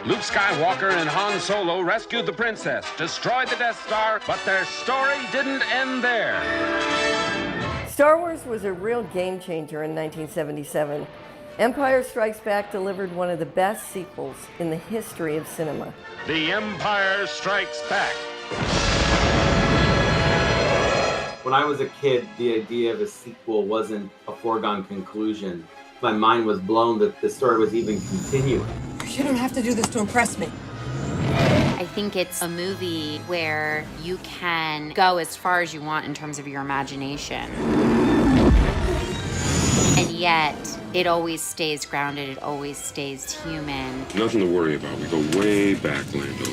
Luke Skywalker and Han Solo rescued the princess, destroyed the Death Star, but their story didn't end there. Star Wars was a real game changer in 1977. Empire Strikes Back delivered one of the best sequels in the history of cinema. The Empire Strikes Back. When I was a kid, the idea of a sequel wasn't a foregone conclusion. My mind was blown that the story was even continuing. You don't have to do this to impress me. I think it's a movie where you can go as far as you want in terms of your imagination. And yet, it always stays grounded, it always stays human. Nothing to worry about. We go way back, Lando.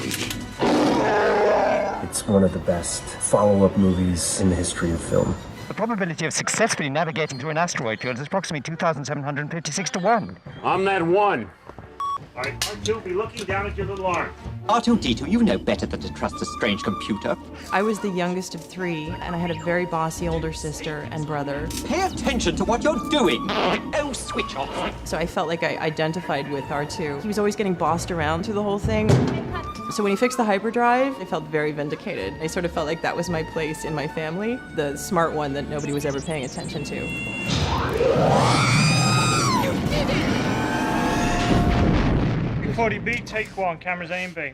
It's one of the best follow-up movies in the history of film. The probability of successfully navigating through an asteroid field is approximately 2,756 to 1. I'm that one. All right, R2, be looking down at your little arm. R2-D2, you know better than to trust a strange computer. I was the youngest of three, and I had a very bossy older sister and brother. Pay attention to what you're doing! Oh, switch off! So I felt like I identified with R2. He was always getting bossed around through the whole thing. So when he fixed the hyperdrive, I felt very vindicated. I sort of felt like that was my place in my family, the smart one that nobody was ever paying attention to. You did it! 40B, take one, cameras A and B.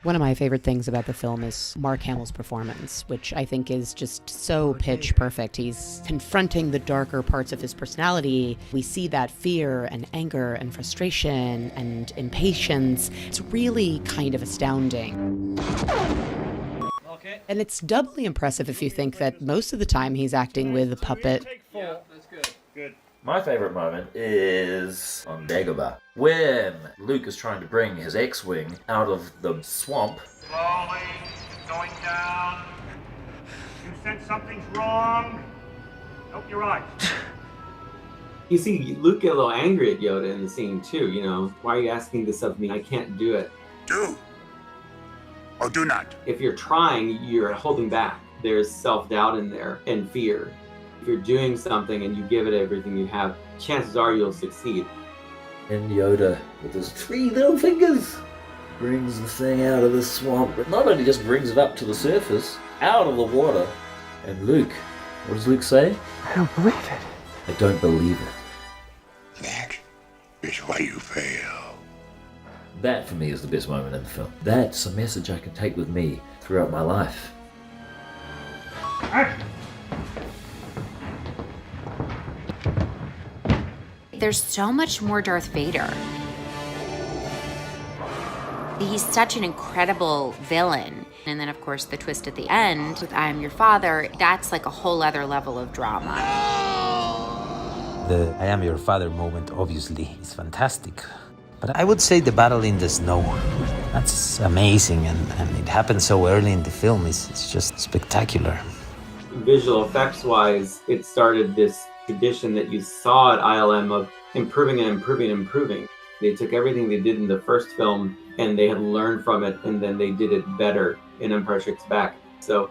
One of my favorite things about the film is Mark Hamill's performance, which I think is just so pitch perfect. He's confronting the darker parts of his personality. We see that fear and anger and frustration and impatience. It's really kind of astounding. Okay. And it's doubly impressive if you think that most of the time he's acting with a puppet. Yeah, that's good. Good. My favourite moment is on Dagobah, when Luke is trying to bring his X-Wing out of the swamp. Slowly, going down. You sense something's wrong. Open your eyes. You see Luke get a little angry at Yoda in the scene too, you know. Why are you asking this of me? I can't do it. Do or do not. If you're trying, you're holding back. There's self-doubt in there and fear. If you're doing something and you give it everything you have, chances are you'll succeed. And Yoda, with his 3 little fingers, brings the thing out of the swamp. But not only just brings it up to the surface, out of the water. And Luke, what does Luke say? I don't believe it. I don't believe it. That is why you fail. That, for me, is the best moment in the film. That's a message I can take with me throughout my life. There's so much more Darth Vader. He's such an incredible villain. And then, of course, the twist at the end with I am your father, that's like a whole other level of drama. The I am your father moment, obviously, is fantastic. But I would say the battle in the snow, that's amazing. And it happened so early in the film. It's just spectacular. Visual effects-wise, it started this tradition that you saw at ILM of improving and improving and improving. They took everything they did in the first film and they had learned from it, and then they did it better in Empire Strikes Back. So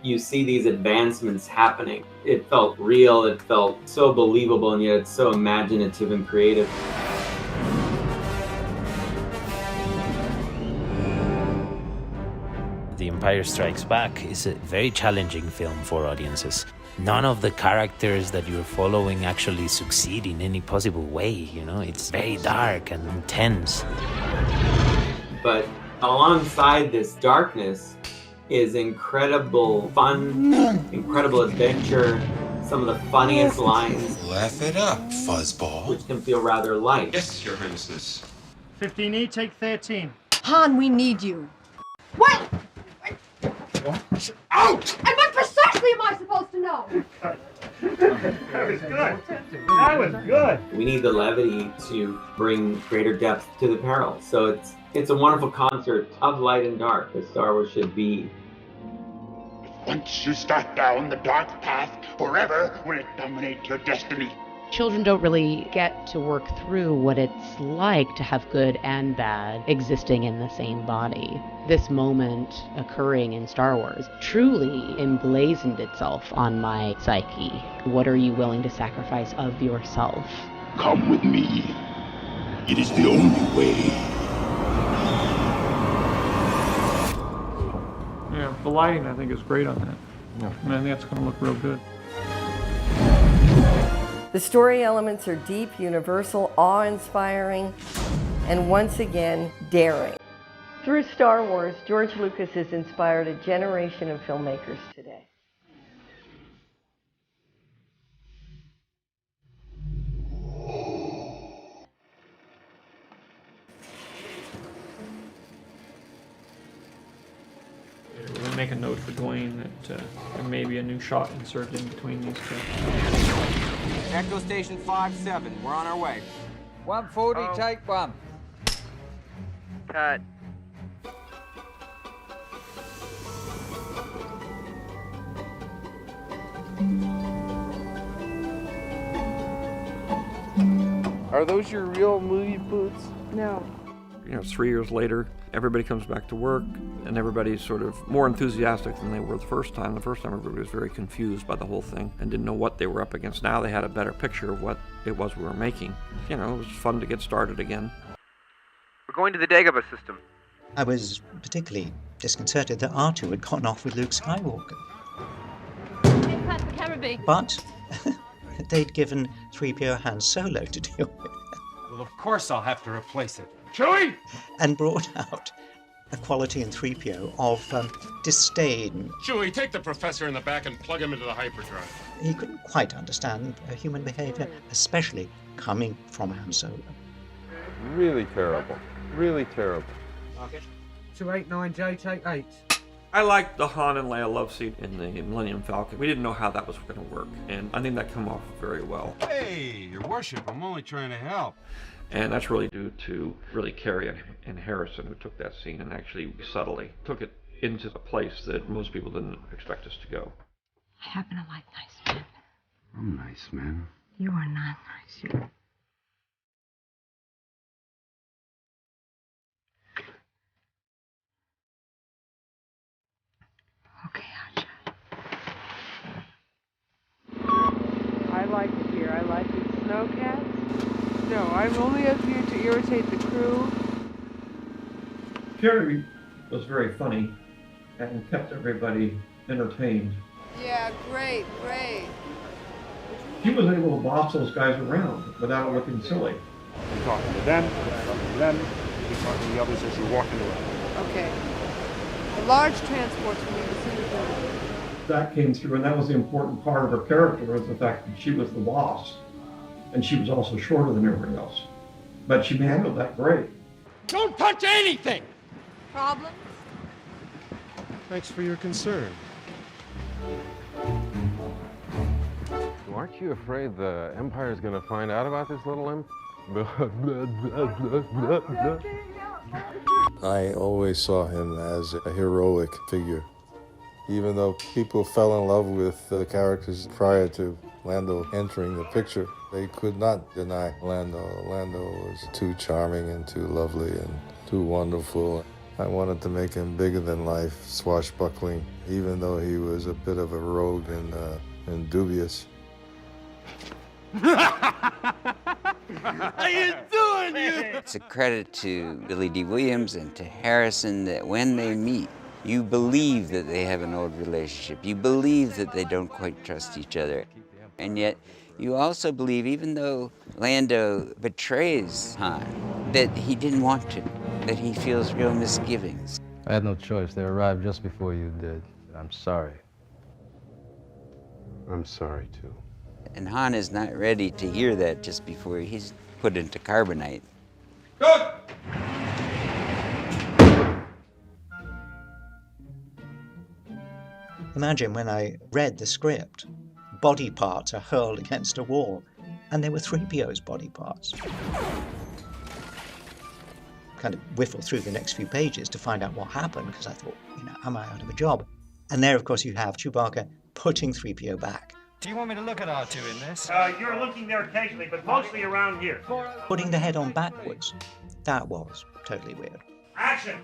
you see these advancements happening. It felt real, it felt so believable, and yet it's so imaginative and creative. The Empire Strikes Back is a very challenging film for audiences. None of the characters that you're following actually succeed in any possible way, you know? It's very dark and intense. But alongside this darkness is incredible fun, incredible adventure, some of the funniest lines. Laugh it up, fuzzball. Which can feel rather light. Yes, Your Highnesses. 15E, take 13. Han, we need you. What? Out! And what precisely am I supposed to know? That was good. That was good. We need the levity to bring greater depth to the peril. So it's a wonderful concert of light and dark, as Star Wars should be. Once you start down the dark path, forever will it dominate your destiny. Children don't really get to work through what it's like to have good and bad existing in the same body. This moment occurring in Star Wars truly emblazoned itself on my psyche. What are you willing to sacrifice of yourself? Come with me. It is the only way. The lighting, I think, is great on that. Yeah. And I think that's going to look real good. The story elements are deep, universal, awe-inspiring, and once again, daring. Through Star Wars, George Lucas has inspired a generation of filmmakers today. We'll make a note for Dwayne that there may be a new shot inserted in between these two. Echo Station 5-7, we're on our way. 140, take 1. Cut. Are those your real movie boots? No. You know, 3 years later, everybody comes back to work, and everybody's sort of more enthusiastic than they were the first time. The first time, everybody was very confused by the whole thing and didn't know what they were up against. Now they had a better picture of what it was we were making. You know, it was fun to get started again. We're going to the Dagobah system. I was particularly disconcerted that R2 had gotten off with Luke Skywalker. But they'd given 3PO Han Solo to deal with. Well, of course I'll have to replace it. Chewie! And brought out a quality in 3PO of disdain. Chewie, take the professor in the back and plug him into the hyperdrive. He couldn't quite understand human behavior, especially coming from Han Solo. Really terrible. Really terrible. Okay. 289J, take 8. I liked the Han and Leia love scene in the Millennium Falcon. We didn't know how that was going to work, and I think that came off very well. Hey, your worship, I'm only trying to help. And that's really due to really Carrie and Harrison, who took that scene and actually subtly took it into a place that most people didn't expect us to go. I happen to like nice men. I'm nice, man. You are not nice. You're... I like it here. I like these snowcats. No, I'm only up here to irritate the crew. Carrie was very funny and kept everybody entertained. Yeah, great, great. He was able to boss those guys around without looking silly. You're talking to them, you're talking to them, you're talking to the others as you're walking around. Okay. The large transports from the city building. That came through, and that was the important part of her character, was the fact that she was the boss. And she was also shorter than everybody else. But she handled that great. Don't touch anything! Problems? Thanks for your concern. Aren't you afraid the Empire's gonna find out about this little imp? I always saw him as a heroic figure. Even though people fell in love with the characters prior to Lando entering the picture, they could not deny Lando. Lando was too charming and too lovely and too wonderful. I wanted to make him bigger than life, swashbuckling, even though he was a bit of a rogue and dubious. How you doing, you? It's a credit to Billy Dee Williams and to Harrison that when they meet, you believe that they have an old relationship. You believe that they don't quite trust each other. And yet, you also believe, even though Lando betrays Han, that he didn't want to, that he feels real misgivings. I had no choice. They arrived just before you did. I'm sorry. I'm sorry, too. And Han is not ready to hear that just before he's put into carbonite. Good! Imagine when I read the script, body parts are hurled against a wall, and they were 3PO's body parts. Kind of whiffle through the next few pages to find out what happened, because I thought, am I out of a job? And there, of course, you have Chewbacca putting 3PO back. Do you want me to look at R2 in this? You're looking there occasionally, but mostly around here. Putting the head on backwards. That was totally weird. Action!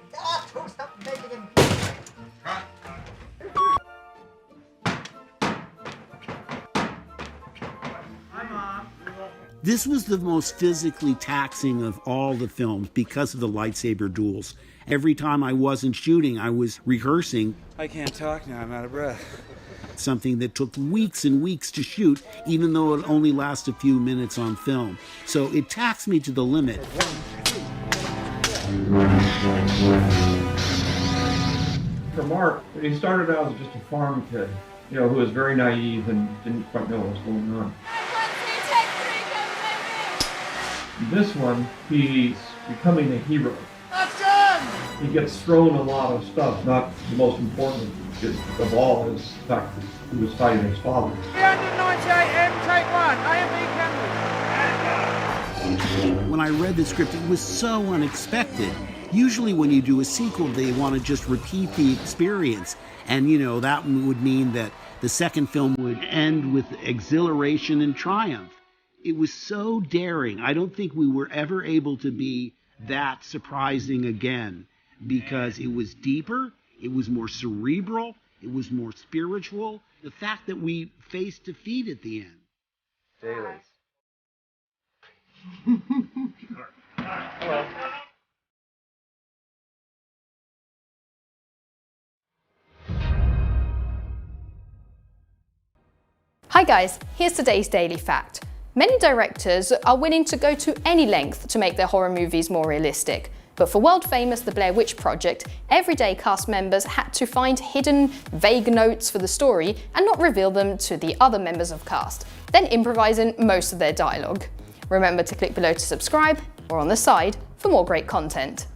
This was the most physically taxing of all the films because of the lightsaber duels. Every time I wasn't shooting, I was rehearsing. I can't talk now, I'm out of breath. Something that took weeks and weeks to shoot, even though it only lasts a few minutes on film. So it taxed me to the limit. For Mark, he started out as just a farm kid, you know, who was very naive and didn't quite know what was going on. This one, he's becoming a hero. He gets thrown a lot of stuff, not the most important of all is the fact that he was fighting his father. 398M, take 1, A&B When I read the script, it was so unexpected. Usually when you do a sequel, they want to just repeat the experience. And, you know, that would mean that the second film would end with exhilaration and triumph. It was so daring. I don't think we were ever able to be that surprising again, because it was deeper, it was more cerebral, it was more spiritual. The fact that we faced defeat at the end. Dailies. Hi guys, here's today's Daily Fact. Many directors are willing to go to any length to make their horror movies more realistic. But for world-famous The Blair Witch Project, everyday cast members had to find hidden, vague notes for the story and not reveal them to the other members of cast, then improvising most of their dialogue. Remember to click below to subscribe, or on the side for more great content.